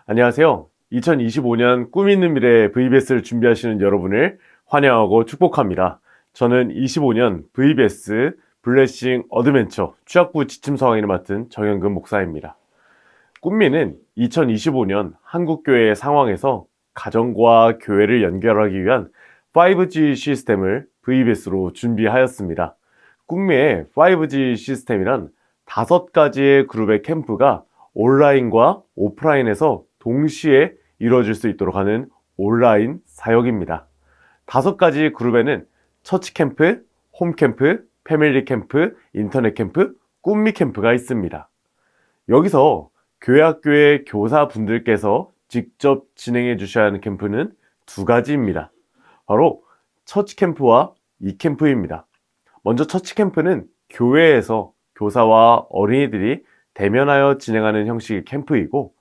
안녕하세요. 2025년 꿈 있는 미래 VBS를 준비하시는 여러분을 환영하고 축복합니다. 저는 25년 VBS 블레싱 어드벤처 취학부 지침 서강의를 맡은 정현근 목사입니다. 꿈미는 2025년 한국교회의 상황에서 가정과 교회를 연결하기 위한 5G 시스템을 VBS로 준비하였습니다. 꿈미의 5G 시스템이란 5가지의 그룹의 캠프가 온라인과 오프라인에서 동시에 이루어질 수 있도록 하는 온라인 사역입니다. 5가지 그룹에는 처치 캠프, 홈 캠프, 패밀리 캠프, 인터넷 캠프, 꿈미 캠프가 있습니다. 여기서 교회 학교의 교사분들께서 직접 진행해 주셔야 하는 캠프는 2가지입니다. 바로 처치 캠프와 이캠프입니다. 먼저 처치 캠프는 교회에서 교사와 어린이들이 대면하여 진행하는 형식의 캠프이고,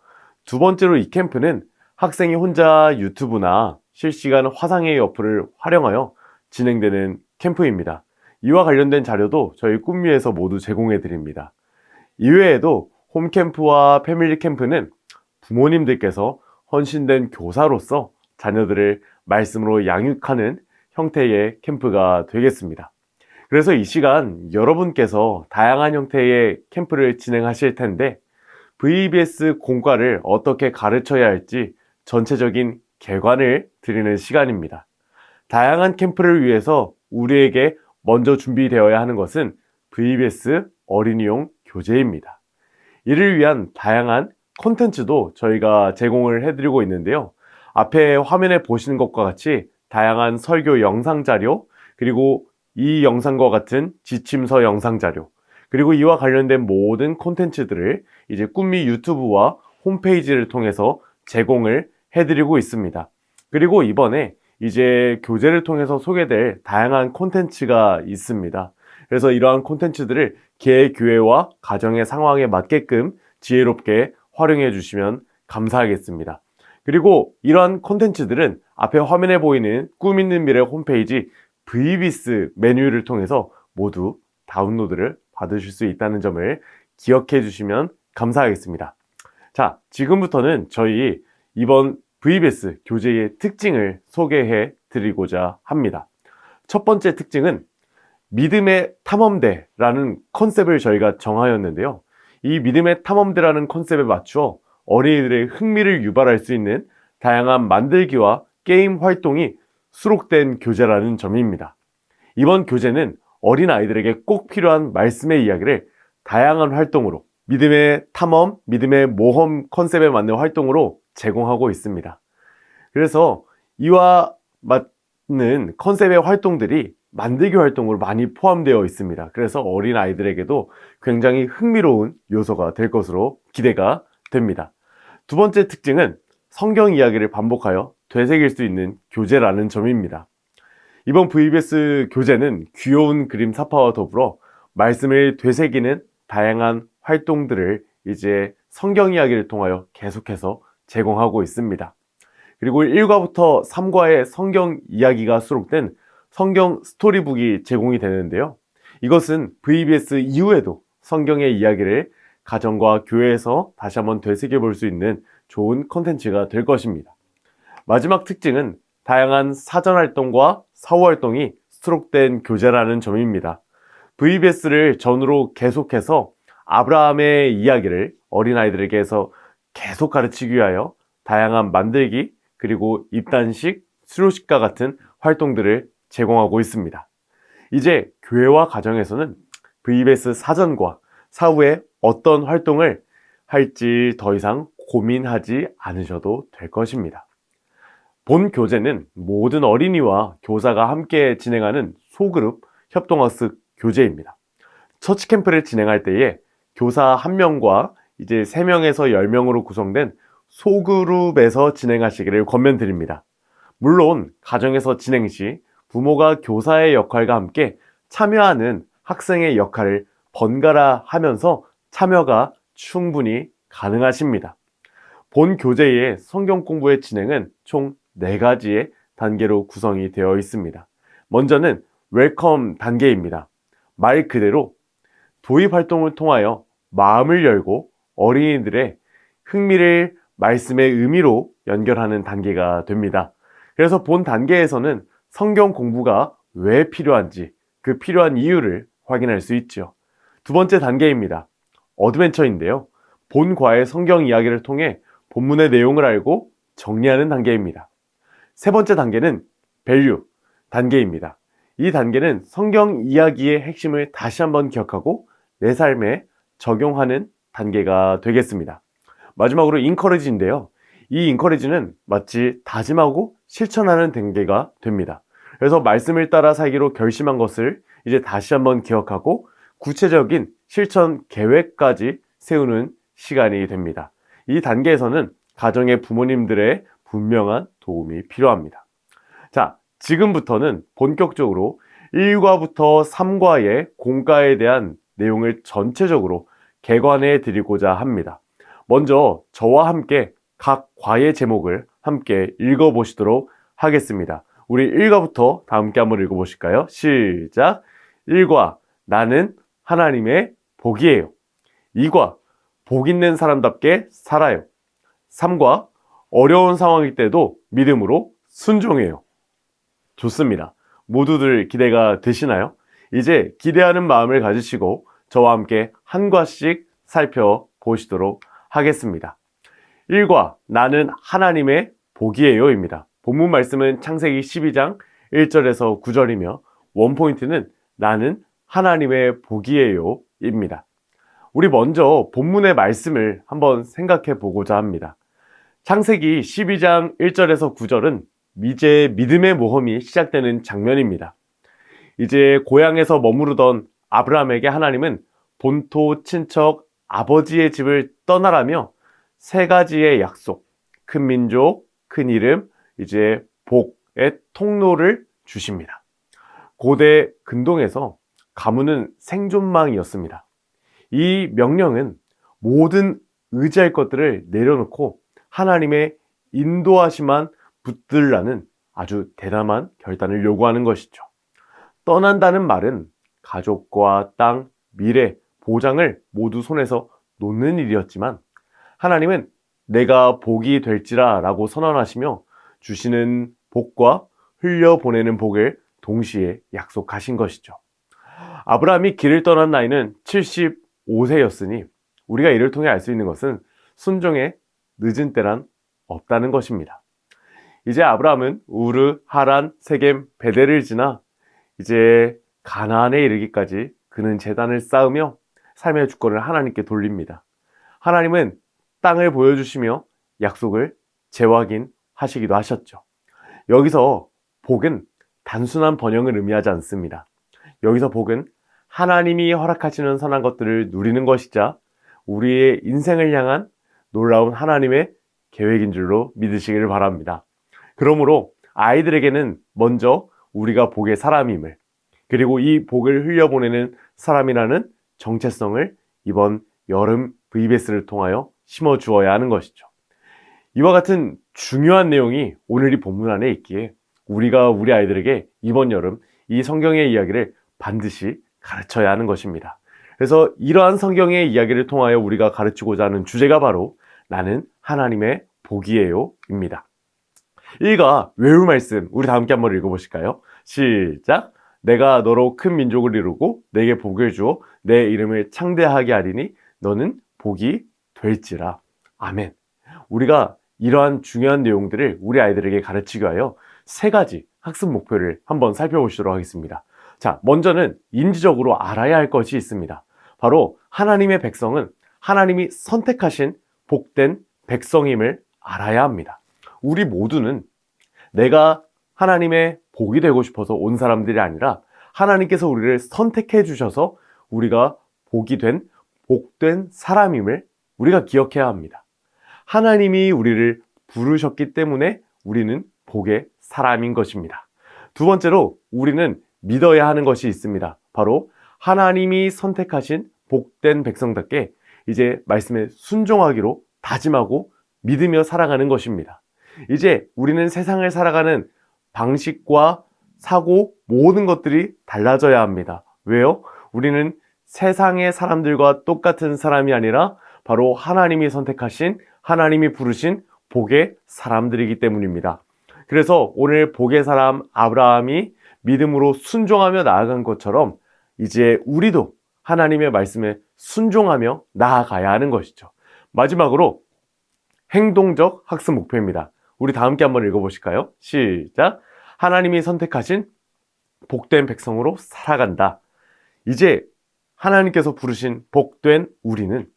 두 번째로 이 캠프는 학생이 혼자 유튜브나 실시간 화상회의 어플을 활용하여 진행되는 캠프입니다. 이와 관련된 자료도 저희 꿈미에서 모두 제공해 드립니다. 이외에도 홈캠프와 패밀리 캠프는 부모님들께서 헌신된 교사로서 자녀들을 말씀으로 양육하는 형태의 캠프가 되겠습니다. 그래서 이 시간 여러분께서 다양한 형태의 캠프를 진행하실 텐데, VBS 공과를 어떻게 가르쳐야 할지 전체적인 개관을 드리는 시간입니다. 다양한 캠프를 위해서 우리에게 먼저 준비되어야 하는 것은 VBS 어린이용 교재입니다. 이를 위한 다양한 콘텐츠도 저희가 제공을 해드리고 있는데요. 앞에 화면에 보시는 것과 같이 다양한 설교 영상 자료, 그리고 이 영상과 같은 지침서 영상 자료, 그리고 이와 관련된 모든 콘텐츠들을 이제 꿈미 유튜브와 홈페이지를 통해서 제공을 해드리고 있습니다. 그리고 이번에 이제 교재를 통해서 소개될 다양한 콘텐츠가 있습니다. 그래서 이러한 콘텐츠들을 개 교회와 가정의 상황에 맞게끔 지혜롭게 활용해 주시면 감사하겠습니다. 그리고 이러한 콘텐츠들은 앞에 화면에 보이는 꿈 있는 미래 홈페이지 VBS 메뉴를 통해서 모두 다운로드를 받으실 수 있다는 점을 기억해 주시면 감사하겠습니다. 자, 지금부터는 저희 이번 VBS 교재의 특징을 소개해 드리고자 합니다. 첫 번째 특징은 믿음의 탐험대라는 컨셉을 저희가 정하였는데요. 이 믿음의 탐험대라는 컨셉에 맞추어 어린이들의 흥미를 유발할 수 있는 다양한 만들기와 게임 활동이 수록된 교재라는 점입니다. 이번 교재는 어린아이들에게 꼭 필요한 말씀의 이야기를 다양한 활동으로, 믿음의 탐험, 믿음의 모험 컨셉에 맞는 활동으로 제공하고 있습니다. 그래서 이와 맞는 컨셉의 활동들이 만들기 활동으로 많이 포함되어 있습니다. 그래서 어린아이들에게도 굉장히 흥미로운 요소가 될 것으로 기대가 됩니다. 두 번째 특징은 성경 이야기를 반복하여 되새길 수 있는 교재라는 점입니다. 이번 VBS 교재는 귀여운 그림 사파와 더불어 말씀을 되새기는 다양한 활동들을 이제 성경 이야기를 통하여 계속해서 제공하고 있습니다. 그리고 1과부터 3과의 성경 이야기가 수록된 성경 스토리북이 제공이 되는데요. 이것은 VBS 이후에도 성경의 이야기를 가정과 교회에서 다시 한번 되새겨 볼 수 있는 좋은 콘텐츠가 될 것입니다. 마지막 특징은 다양한 사전활동과 사후활동이 수록된 교재라는 점입니다. VBS를 전후로 계속해서 아브라함의 이야기를 어린아이들에게서 계속 가르치기 위하여 다양한 만들기, 그리고 입단식, 수료식과 같은 활동들을 제공하고 있습니다. 이제 교회와 가정에서는 VBS 사전과 사후에 어떤 활동을 할지 더 이상 고민하지 않으셔도 될 것입니다. 본 교재는 모든 어린이와 교사가 함께 진행하는 소그룹 협동학습 교재입니다. 처치 캠프를 진행할 때에 교사 1명과 이제 3명에서 10명으로 구성된 소그룹에서 진행하시기를 권면드립니다. 물론 가정에서 진행 시 부모가 교사의 역할과 함께 참여하는 학생의 역할을 번갈아 하면서 참여가 충분히 가능하십니다. 본 교재의 성경 공부의 진행은 총 4가지의 단계로 구성이 되어 있습니다. 먼저는 웰컴 단계입니다. 말 그대로 도입 활동을 통하여 마음을 열고 어린이들의 흥미를 말씀의 의미로 연결하는 단계가 됩니다. 그래서 본 단계에서는 성경 공부가 왜 필요한지 그 필요한 이유를 확인할 수 있죠. 두 번째 단계입니다. 어드벤처인데요. 본 과의 성경 이야기를 통해 본문의 내용을 알고 정리하는 단계입니다. 세 번째 단계는 밸류 단계입니다. 이 단계는 성경 이야기의 핵심을 다시 한번 기억하고 내 삶에 적용하는 단계가 되겠습니다. 마지막으로 인커리지인데요. 이 인커리지는 마치 다짐하고 실천하는 단계가 됩니다. 그래서 말씀을 따라 살기로 결심한 것을 이제 다시 한번 기억하고 구체적인 실천 계획까지 세우는 시간이 됩니다. 이 단계에서는 가정의 부모님들의 분명한 도움이 필요합니다. 자, 지금부터는 본격적으로 1과부터 3과의 공과에 대한 내용을 전체적으로 개관해 드리고자 합니다. 먼저 저와 함께 각 과의 제목을 함께 읽어보시도록 하겠습니다. 우리 1과부터 다 함께 한번 읽어보실까요? 시작! 1과 나는 하나님의 복이에요. 2과 복 있는 사람답게 살아요. 3과 어려운 상황일 때도 믿음으로 순종해요. 좋습니다. 모두들 기대가 되시나요? 이제 기대하는 마음을 가지시고 저와 함께 한 과씩 살펴보시도록 하겠습니다. 1과 나는 하나님의 복이에요 입니다. 본문 말씀은 창세기 12장 1절에서 9절이며 원포인트는 나는 하나님의 복이에요 입니다. 우리 먼저 본문의 말씀을 한번 생각해 보고자 합니다. 창세기 12장 1절에서 9절은 이제 믿음의 모험이 시작되는 장면입니다. 이제 고향에서 머무르던 아브라함에게 하나님은 본토 친척 아버지의 집을 떠나라며 세 가지의 약속, 큰 민족, 큰 이름, 이제 복의 통로를 주십니다. 고대 근동에서 가문은 생존망이었습니다. 이 명령은 모든 의지할 것들을 내려놓고 하나님의 인도하심만 붙들라는 아주 대담한 결단을 요구하는 것이죠. 떠난다는 말은 가족과 땅, 미래, 보장을 모두 손에서 놓는 일이었지만 하나님은 내가 복이 될지라 라고 선언하시며 주시는 복과 흘려보내는 복을 동시에 약속하신 것이죠. 아브라함이 길을 떠난 나이는 75세였으니 우리가 이를 통해 알 수 있는 것은 순종의 늦은 때란 없다는 것입니다. 이제 아브라함은 우르, 하란, 세겜, 베델을 지나 이제 가나안에 이르기까지 그는 제단을 쌓으며 삶의 주권을 하나님께 돌립니다. 하나님은 땅을 보여주시며 약속을 재확인하시기도 하셨죠. 여기서 복은 단순한 번영을 의미하지 않습니다. 여기서 복은 하나님이 허락하시는 선한 것들을 누리는 것이자 우리의 인생을 향한 놀라운 하나님의 계획인 줄로 믿으시기를 바랍니다. 그러므로 아이들에게는 먼저 우리가 복의 사람임을, 그리고 이 복을 흘려보내는 사람이라는 정체성을 이번 여름 VBS를 통하여 심어주어야 하는 것이죠. 이와 같은 중요한 내용이 오늘 이 본문 안에 있기에 우리가 우리 아이들에게 이번 여름 이 성경의 이야기를 반드시 가르쳐야 하는 것입니다. 그래서 이러한 성경의 이야기를 통하여 우리가 가르치고자 하는 주제가 바로 나는 하나님의 복이에요 입니다. 1가 외울 말씀, 우리 다 함께 한번 읽어보실까요? 시작! 내가 너로 큰 민족을 이루고 내게 복을 주어 내 이름을 창대하게 하리니 너는 복이 될지라. 아멘. 우리가 이러한 중요한 내용들을 우리 아이들에게 가르치기 위하여 세 가지 학습 목표를 한번 살펴보시도록 하겠습니다. 자, 먼저는 인지적으로 알아야 할 것이 있습니다. 바로 하나님의 백성은 하나님이 선택하신 복된 백성임을 알아야 합니다. 우리 모두는 내가 하나님의 복이 되고 싶어서 온 사람들이 아니라 하나님께서 우리를 선택해 주셔서 우리가 복이 된 복된 사람임을 우리가 기억해야 합니다. 하나님이 우리를 부르셨기 때문에 우리는 복의 사람인 것입니다. 두 번째로 우리는 믿어야 하는 것이 있습니다. 바로 하나님이 선택하신 복된 백성답게 이제 말씀에 순종하기로 다짐하고 믿으며 살아가는 것입니다. 이제 우리는 세상을 살아가는 방식과 사고 모든 것들이 달라져야 합니다. 왜요? 우리는 세상의 사람들과 똑같은 사람이 아니라 바로 하나님이 선택하신 하나님이 부르신 복의 사람들이기 때문입니다. 그래서 오늘 복의 사람 아브라함이 믿음으로 순종하며 나아간 것처럼 이제 우리도 하나님의 말씀에 순종하며 나아가야 하는 것이죠. 마지막으로 행동적 학습 목표입니다. 우리 다 함께 한번 읽어보실까요? 시작! 하나님이 선택하신 복된 백성으로 살아간다. 이제 하나님께서 부르신 복된 우리는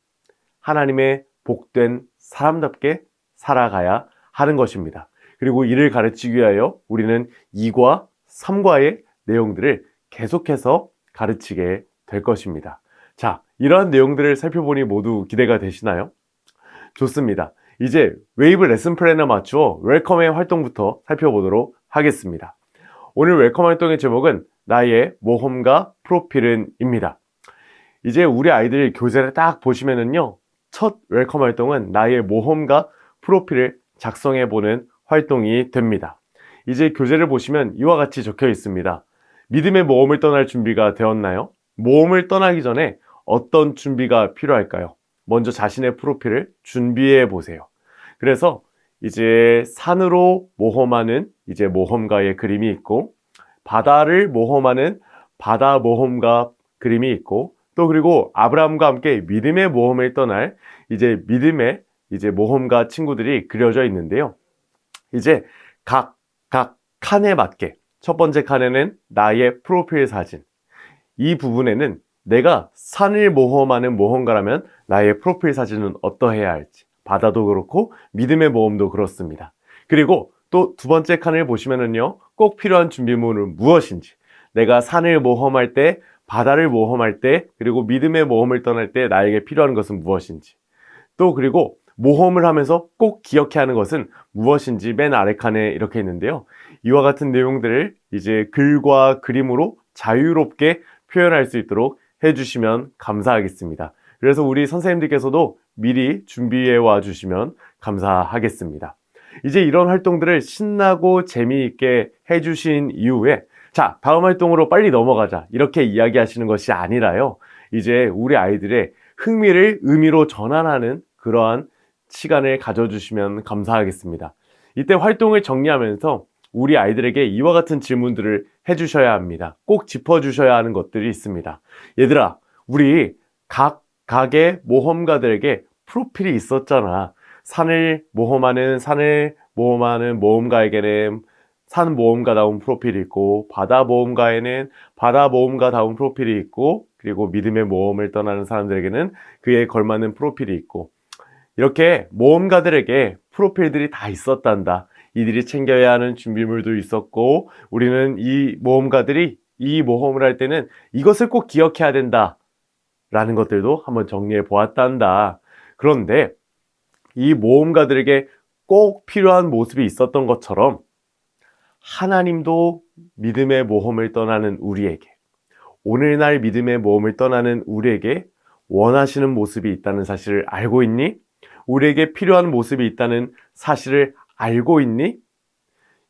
하나님의 복된 사람답게 살아가야 하는 것입니다. 그리고 이를 가르치기 위하여 우리는 2과 3과의 내용들을 계속해서 가르치게 될 것입니다. 자, 이러한 내용들을 살펴보니 모두 기대가 되시나요? 좋습니다. 이제 웨이브 레슨 플랜에 맞추어 웰컴의 활동부터 살펴보도록 하겠습니다. 오늘 웰컴 활동의 제목은 나의 모험가 프로필은 입니다. 이제 우리 아이들 교재를 딱 보시면은요, 첫 웰컴 활동은 나의 모험가 프로필을 작성해보는 활동이 됩니다. 이제 교재를 보시면 이와 같이 적혀 있습니다. 믿음의 모험을 떠날 준비가 되었나요? 모험을 떠나기 전에 어떤 준비가 필요할까요? 먼저 자신의 프로필을 준비해 보세요. 그래서 이제 산으로 모험하는 이제 모험가의 그림이 있고, 바다를 모험하는 바다 모험가 그림이 있고, 또 그리고 아브라함과 함께 믿음의 모험을 떠날 이제 믿음의 이제 모험가 친구들이 그려져 있는데요. 이제 각 칸에 맞게 첫 번째 칸에는 나의 프로필 사진, 이 부분에는 내가 산을 모험하는 모험가라면 나의 프로필 사진은 어떠해야 할지, 바다도 그렇고 믿음의 모험도 그렇습니다. 그리고 또 두 번째 칸을 보시면은요, 꼭 필요한 준비물은 무엇인지, 내가 산을 모험할 때, 바다를 모험할 때, 그리고 믿음의 모험을 떠날 때 나에게 필요한 것은 무엇인지, 또 그리고 모험을 하면서 꼭 기억해야 하는 것은 무엇인지 맨 아래 칸에 이렇게 있는데요. 이와 같은 내용들을 이제 글과 그림으로 자유롭게 표현할 수 있도록 해주시면 감사하겠습니다. 그래서 우리 선생님들께서도 미리 준비해 와 주시면 감사하겠습니다. 이제 이런 활동들을 신나고 재미있게 해주신 이후에 자, 다음 활동으로 빨리 넘어가자 이렇게 이야기하시는 것이 아니라요, 이제 우리 아이들의 흥미를 의미로 전환하는 그러한 시간을 가져주시면 감사하겠습니다. 이때 활동을 정리하면서 우리 아이들에게 이와 같은 질문들을 해주셔야 합니다. 꼭 짚어주셔야 하는 것들이 있습니다. 얘들아, 우리 각의 모험가들에게 프로필이 있었잖아. 산을 모험하는 모험가에게는 산 모험가다운 프로필이 있고, 바다 모험가에는 바다 모험가다운 프로필이 있고, 그리고 믿음의 모험을 떠나는 사람들에게는 그에 걸맞는 프로필이 있고, 이렇게 모험가들에게 프로필들이 다 있었단다. 이들이 챙겨야 하는 준비물도 있었고, 우리는 이 모험가들이 이 모험을 할 때는 이것을 꼭 기억해야 된다 라는 것들도 한번 정리해 보았단다. 그런데 이 모험가들에게 꼭 필요한 모습이 있었던 것처럼 하나님도 믿음의 모험을 떠나는 우리에게, 오늘날 믿음의 모험을 떠나는 우리에게 원하시는 모습이 있다는 사실을 알고 있니? 우리에게 필요한 모습이 있다는 사실을 알고 있니?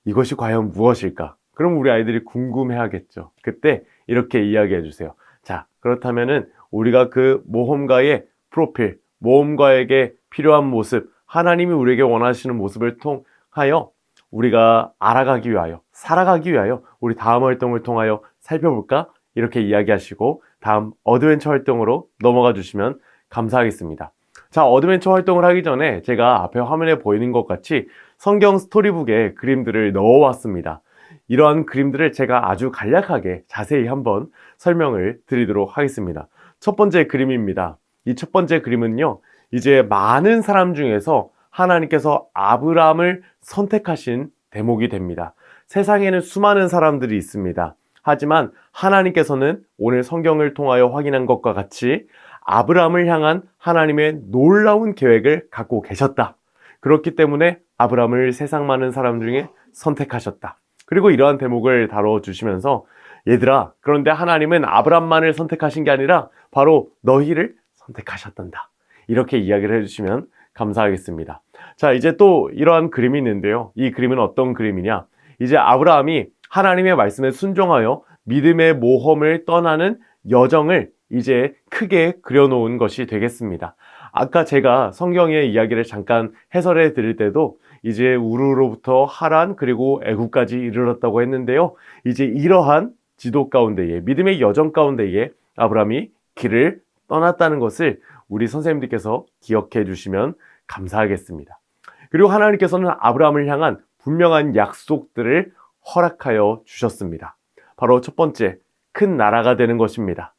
이것이 과연 무엇일까? 그럼 우리 아이들이 궁금해 하겠죠. 그때 이렇게 이야기해 주세요. 자, 그렇다면은 우리가 그 모험가의 프로필, 모험가에게 필요한 모습, 하나님이 우리에게 원하시는 모습을 통하여 우리가 알아가기 위하여, 살아가기 위하여 우리 다음 활동을 통하여 살펴볼까? 이렇게 이야기하시고 다음 어드벤처 활동으로 넘어가 주시면 감사하겠습니다. 자, 어드벤처 활동을 하기 전에 제가 앞에 화면에 보이는 것 같이 성경 스토리북에 그림들을 넣어왔습니다. 이러한 그림들을 제가 아주 간략하게 자세히 한번 설명을 드리도록 하겠습니다. 첫 번째 그림입니다. 이 첫 번째 그림은요, 이제 많은 사람 중에서 하나님께서 아브라함을 선택하신 대목이 됩니다. 세상에는 수많은 사람들이 있습니다. 하지만 하나님께서는 오늘 성경을 통하여 확인한 것과 같이 아브라함을 향한 하나님의 놀라운 계획을 갖고 계셨다. 그렇기 때문에 아브라함을 세상 많은 사람 중에 선택하셨다. 그리고 이러한 대목을 다뤄주시면서 얘들아, 그런데 하나님은 아브라함만을 선택하신 게 아니라 바로 너희를 선택하셨단다. 이렇게 이야기를 해주시면 감사하겠습니다. 자, 이제 또 이러한 그림이 있는데요. 이 그림은 어떤 그림이냐? 이제 아브라함이 하나님의 말씀에 순종하여 믿음의 모험을 떠나는 여정을 이제 크게 그려놓은 것이 되겠습니다. 아까 제가 성경의 이야기를 잠깐 해설해 드릴 때도 이제 우르로부터 하란 그리고 애굽까지 이르렀다고 했는데요. 이제 이러한 지도 가운데에 믿음의 여정 가운데에 아브라함이 길을 떠났다는 것을 우리 선생님들께서 기억해 주시면 감사하겠습니다. 그리고 하나님께서는 아브라함을 향한 분명한 약속들을 허락하여 주셨습니다. 바로 첫 번째, 큰 나라가 되는 것입니다.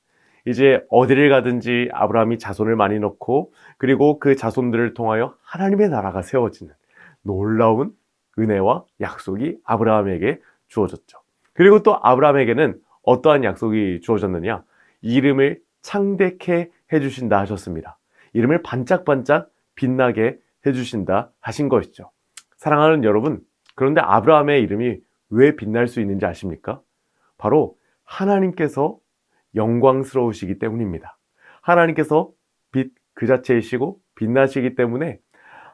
이제 어디를 가든지 아브라함이 자손을 많이 넣고 그리고 그 자손들을 통하여 하나님의 나라가 세워지는 놀라운 은혜와 약속이 아브라함에게 주어졌죠. 그리고 또 아브라함에게는 어떠한 약속이 주어졌느냐? 이름을 창대케 해주신다 하셨습니다. 이름을 반짝반짝 빛나게 해주신다 하신 것이죠. 사랑하는 여러분, 그런데 아브라함의 이름이 왜 빛날 수 있는지 아십니까? 바로 하나님께서 영광스러우시기 때문입니다. 하나님께서 빛 그 자체이시고 빛나시기 때문에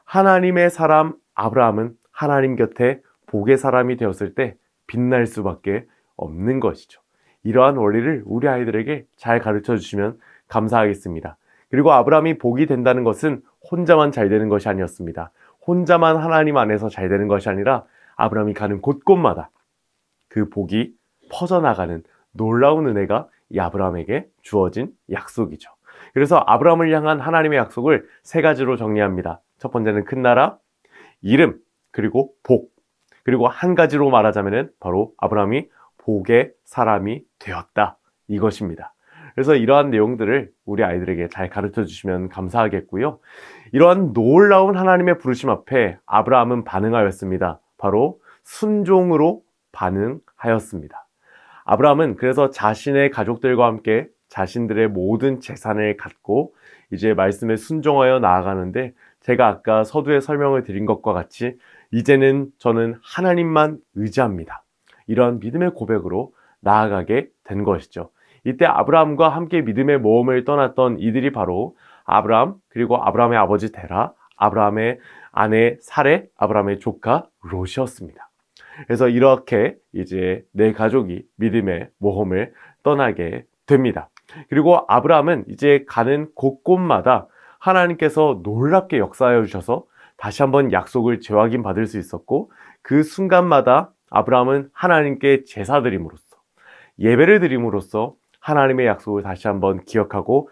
하나님의 사람 아브라함은 하나님 곁에 복의 사람이 되었을 때 빛날 수밖에 없는 것이죠. 이러한 원리를 우리 아이들에게 잘 가르쳐 주시면 감사하겠습니다. 그리고 아브라함이 복이 된다는 것은 혼자만 잘 되는 것이 아니었습니다. 혼자만 하나님 안에서 잘 되는 것이 아니라 아브라함이 가는 곳곳마다 그 복이 퍼져나가는 놀라운 은혜가 이 아브라함에게 주어진 약속이죠. 그래서 아브라함을 향한 하나님의 약속을 세 가지로 정리합니다. 첫 번째는 큰 나라, 이름, 그리고 복. 그리고 한 가지로 말하자면 바로 아브라함이 복의 사람이 되었다. 이것입니다. 그래서 이러한 내용들을 우리 아이들에게 잘 가르쳐 주시면 감사하겠고요. 이러한 놀라운 하나님의 부르심 앞에 아브라함은 반응하였습니다. 바로 순종으로 반응하였습니다. 아브라함은 그래서 자신의 가족들과 함께 자신들의 모든 재산을 갖고 이제 말씀에 순종하여 나아가는데 제가 아까 서두에 설명을 드린 것과 같이 이제는 저는 하나님만 의지합니다. 이런 믿음의 고백으로 나아가게 된 것이죠. 이때 아브라함과 함께 믿음의 모험을 떠났던 이들이 바로 아브라함, 그리고 아브라함의 아버지 데라, 아브라함의 아내 사레, 아브라함의 조카 롯이었습니다. 그래서 이렇게 이제 네 가족이 믿음의 모험을 떠나게 됩니다. 그리고 아브라함은 이제 가는 곳곳마다 하나님께서 놀랍게 역사하여 주셔서 다시 한번 약속을 재확인 받을 수 있었고 그 순간마다 아브라함은 하나님께 제사 드림으로써 예배를 드림으로써 하나님의 약속을 다시 한번 기억하고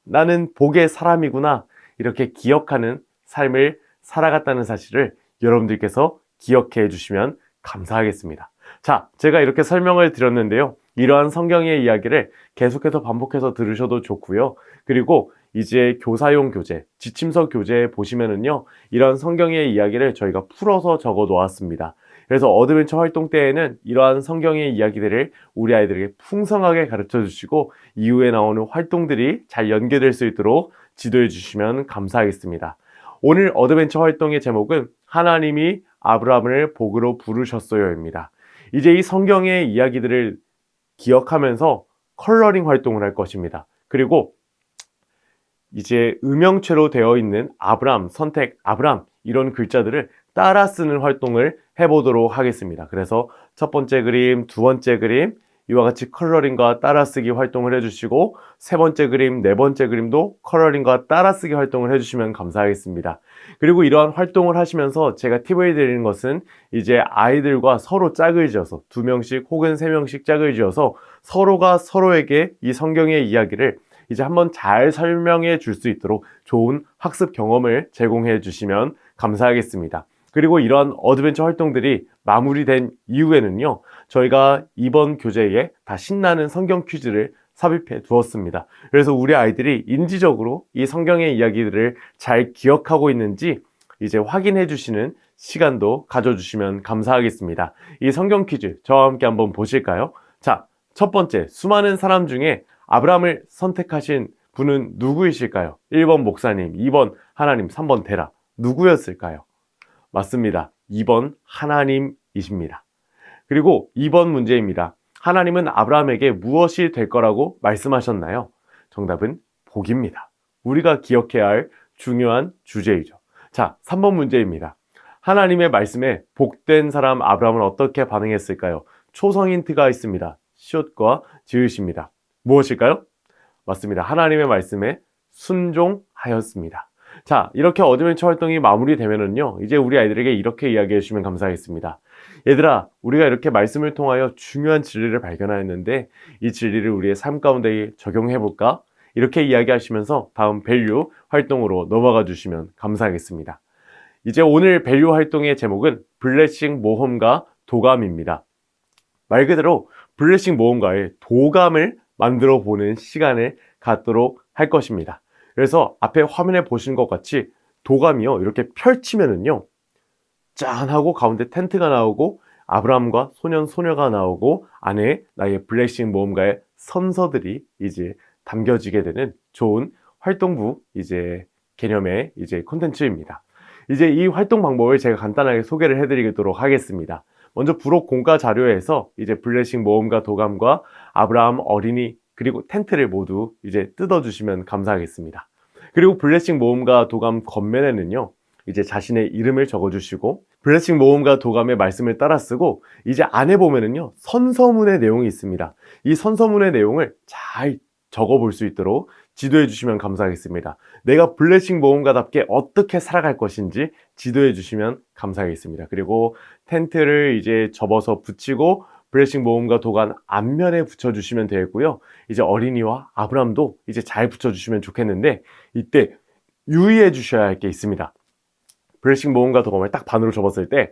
나는 복의 사람이구나 이렇게 기억하는 삶을 살아갔다는 사실을 여러분들께서 기억해 주시면 감사하겠습니다. 자, 제가 이렇게 설명을 드렸는데요. 이러한 성경의 이야기를 계속해서 반복해서 들으셔도 좋고요. 그리고 이제 교사용 교재, 지침서 교재에 보시면은요, 이런 성경의 이야기를 저희가 풀어서 적어 놓았습니다. 그래서 어드벤처 활동 때에는 이러한 성경의 이야기들을 우리 아이들에게 풍성하게 가르쳐 주시고 이후에 나오는 활동들이 잘 연계될 수 있도록 지도해 주시면 감사하겠습니다. 오늘 어드벤처 활동의 제목은 하나님이 아브라함을 복으로 부르셨어요입니다. 이제 이 성경의 이야기들을 기억하면서 컬러링 활동을 할 것입니다. 그리고 이제 음영체로 되어 있는 아브람, 선택, 아브람 이런 글자들을 따라 쓰는 활동을 해보도록 하겠습니다. 그래서 첫 번째 그림, 두 번째 그림 이와 같이 컬러링과 따라쓰기 활동을 해주시고 세 번째 그림, 네 번째 그림도 컬러링과 따라쓰기 활동을 해주시면 감사하겠습니다. 그리고 이러한 활동을 하시면서 제가 팁을 드리는 것은 이제 아이들과 서로 짝을 지어서 2명씩 혹은 3명씩 짝을 지어서 서로가 서로에게 이 성경의 이야기를 이제 한번 잘 설명해 줄 수 있도록 좋은 학습 경험을 제공해 주시면 감사하겠습니다. 그리고 이런 어드벤처 활동들이 마무리된 이후에는요, 저희가 이번 교재에 다 신나는 성경 퀴즈를 삽입해 두었습니다. 그래서 우리 아이들이 인지적으로 이 성경의 이야기들을 잘 기억하고 있는지 이제 확인해 주시는 시간도 가져주시면 감사하겠습니다. 이 성경 퀴즈 저와 함께 한번 보실까요? 자, 첫 번째, 수많은 사람 중에 아브라함을 선택하신 분은 누구이실까요? 1번 목사님, 2번 하나님, 3번 데라. 누구였을까요? 맞습니다. 2번 하나님이십니다. 그리고 2번 문제입니다. 하나님은 아브라함에게 무엇이 될 거라고 말씀하셨나요? 정답은 복입니다. 우리가 기억해야 할 중요한 주제이죠. 자, 3번 문제입니다. 하나님의 말씀에 복된 사람 아브라함은 어떻게 반응했을까요? 초성 힌트가 있습니다. 시옷과 지읒입니다. 무엇일까요? 맞습니다. 하나님의 말씀에 순종하였습니다. 하였습니다. 자, 이렇게 어드벤처 활동이 마무리되면은요, 이제 우리 아이들에게 이렇게 이야기해 주시면 감사하겠습니다. 얘들아, 우리가 이렇게 말씀을 통하여 중요한 진리를 발견하였는데 이 진리를 우리의 삶 가운데 적용해 볼까? 이렇게 이야기하시면서 다음 밸류 활동으로 넘어가 주시면 감사하겠습니다. 이제 오늘 밸류 활동의 제목은 블레싱 모험가 도감입니다. 말 그대로 블레싱 모험가의 도감을 만들어 보는 시간을 갖도록 할 것입니다. 그래서 앞에 화면에 보시는 것 같이 도감이요, 이렇게 펼치면은요, 짠 하고 가운데 텐트가 나오고 아브라함과 소년 소녀가 나오고 안에 나의 블레싱 모험가의 선서들이 이제 담겨지게 되는 좋은 활동부 이제 개념의 이제 콘텐츠입니다. 이제 이 활동 방법을 제가 간단하게 소개를 해드리도록 하겠습니다. 먼저 부록 공과 자료에서 이제 블레싱 모험가 도감과 아브라함 어린이 그리고 텐트를 모두 이제 뜯어주시면 감사하겠습니다. 그리고 블레싱 모험가 도감 겉면에는요, 이제 자신의 이름을 적어주시고 블레싱 모험가 도감의 말씀을 따라 쓰고 이제 안에 보면은요, 선서문의 내용이 있습니다. 이 선서문의 내용을 잘 적어볼 수 있도록 지도해 주시면 감사하겠습니다. 내가 블레싱 모험가답게 어떻게 살아갈 것인지 지도해 주시면 감사하겠습니다. 그리고 텐트를 이제 접어서 붙이고 블레싱 모험가 도감 앞면에 붙여주시면 되겠고요. 이제 어린이와 아브람도 이제 잘 붙여주시면 좋겠는데 이때 유의해 주셔야 할 게 있습니다. 블레싱 모험가 도감을 딱 반으로 접었을 때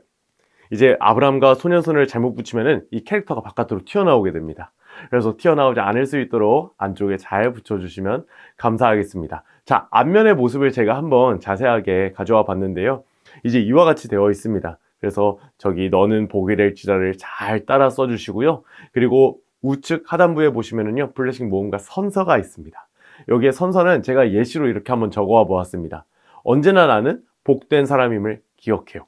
이제 아브람과 소년선을 잘못 붙이면은 이 캐릭터가 바깥으로 튀어나오게 됩니다. 그래서 튀어나오지 않을 수 있도록 안쪽에 잘 붙여주시면 감사하겠습니다. 자, 앞면의 모습을 제가 한번 자세하게 가져와 봤는데요. 이제 이와 같이 되어 있습니다. 그래서 저기 너는 보게 될 지자를 잘 따라 써주시고요. 그리고 우측 하단부에 보시면은요, 블레싱 모험가 선서가 있습니다. 여기에 선서는 제가 예시로 이렇게 한번 적어와 보았습니다. 언제나 나는 복된 사람임을 기억해요.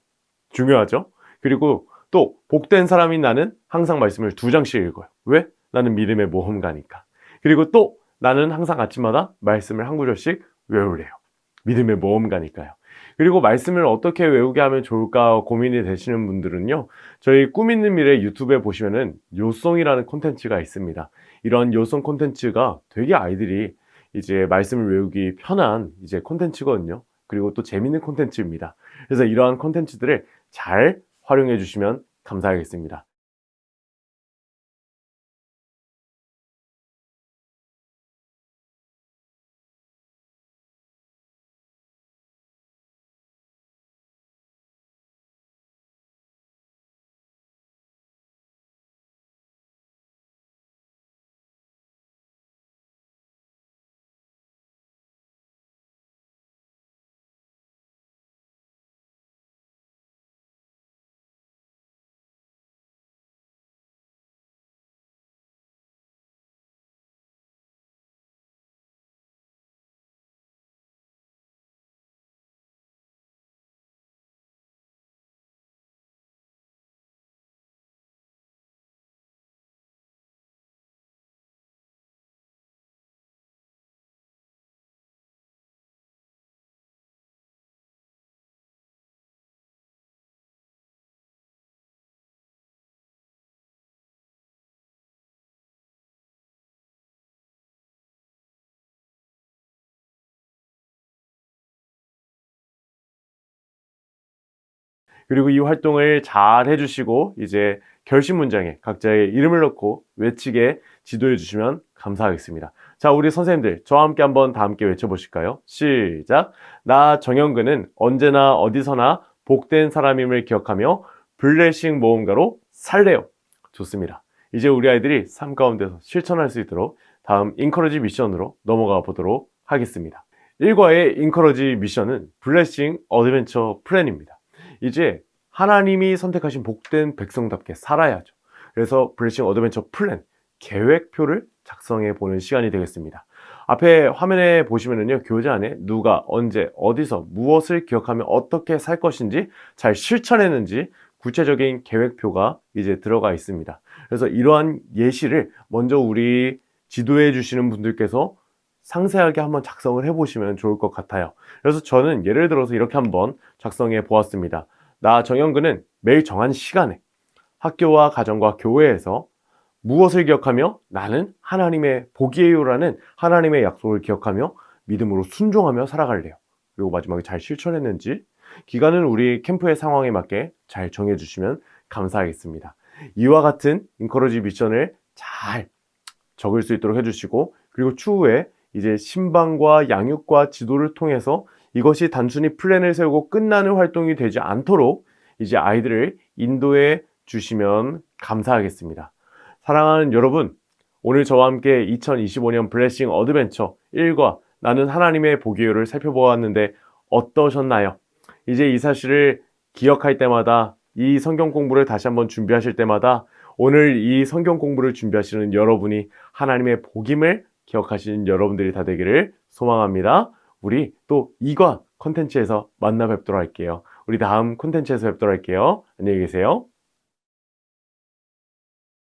중요하죠? 그리고 또 복된 사람인 나는 항상 말씀을 2장씩 읽어요. 왜? 나는 믿음의 모험가니까. 그리고 또 나는 항상 아침마다 말씀을 한 구절씩 외우래요. 믿음의 모험가니까요. 그리고 말씀을 어떻게 외우게 하면 좋을까 고민이 되시는 분들은요, 저희 꿈 있는 미래 유튜브에 보시면은 요송이라는 콘텐츠가 있습니다. 이런 요송 콘텐츠가 되게 아이들이 이제 말씀을 외우기 편한 이제 콘텐츠거든요. 그리고 또 재밌는 콘텐츠입니다. 그래서 이러한 콘텐츠들을 잘 활용해 주시면 감사하겠습니다. 그리고 이 활동을 잘 해주시고 이제 결심 문장에 각자의 이름을 넣고 외치게 지도해 주시면 감사하겠습니다. 자, 우리 선생님들 저와 함께 한번 다 함께 외쳐보실까요? 시작! 나 정영근은 언제나 어디서나 복된 사람임을 기억하며 블레싱 모험가로 살래요. 좋습니다. 이제 우리 아이들이 삶 가운데서 실천할 수 있도록 다음 인커러지 미션으로 넘어가 보도록 하겠습니다. 1과의 인커러지 미션은 블레싱 어드벤처 플랜입니다. 이제 하나님이 선택하신 복된 백성답게 살아야죠. 그래서 블레싱 어드벤처 플랜, 계획표를 작성해 보는 시간이 되겠습니다. 앞에 화면에 보시면은요, 교재 안에 누가, 언제, 어디서, 무엇을 기억하며 어떻게 살 것인지 잘 실천했는지 구체적인 계획표가 이제 들어가 있습니다. 그래서 이러한 예시를 먼저 우리 지도해 주시는 분들께서 상세하게 한번 작성을 해보시면 좋을 것 같아요. 그래서 저는 예를 들어서 이렇게 한번 작성해 보았습니다. 나 정영근은 매일 정한 시간에 학교와 가정과 교회에서 무엇을 기억하며 나는 하나님의 복이에요라는 하나님의 약속을 기억하며 믿음으로 순종하며 살아갈래요. 그리고 마지막에 잘 실천했는지 기간은 우리 캠프의 상황에 맞게 잘 정해주시면 감사하겠습니다. 이와 같은 인커러지 미션을 잘 적을 수 있도록 해주시고, 그리고 추후에 이제 신방과 양육과 지도를 통해서 이것이 단순히 플랜을 세우고 끝나는 활동이 되지 않도록 이제 아이들을 인도해 주시면 감사하겠습니다. 사랑하는 여러분, 오늘 저와 함께 2025년 블레싱 어드벤처 1과 나는 하나님의 보기요를 살펴보았는데 어떠셨나요? 이제 이 사실을 기억할 때마다, 이 성경 공부를 다시 한번 준비하실 때마다 오늘 이 성경 공부를 준비하시는 여러분이 하나님의 복임을 기억하시는 여러분들이 다 되기를 소망합니다. 우리 또 2과 콘텐츠에서 만나 뵙도록 할게요. 우리 다음 콘텐츠에서 뵙도록 할게요. 안녕히 계세요.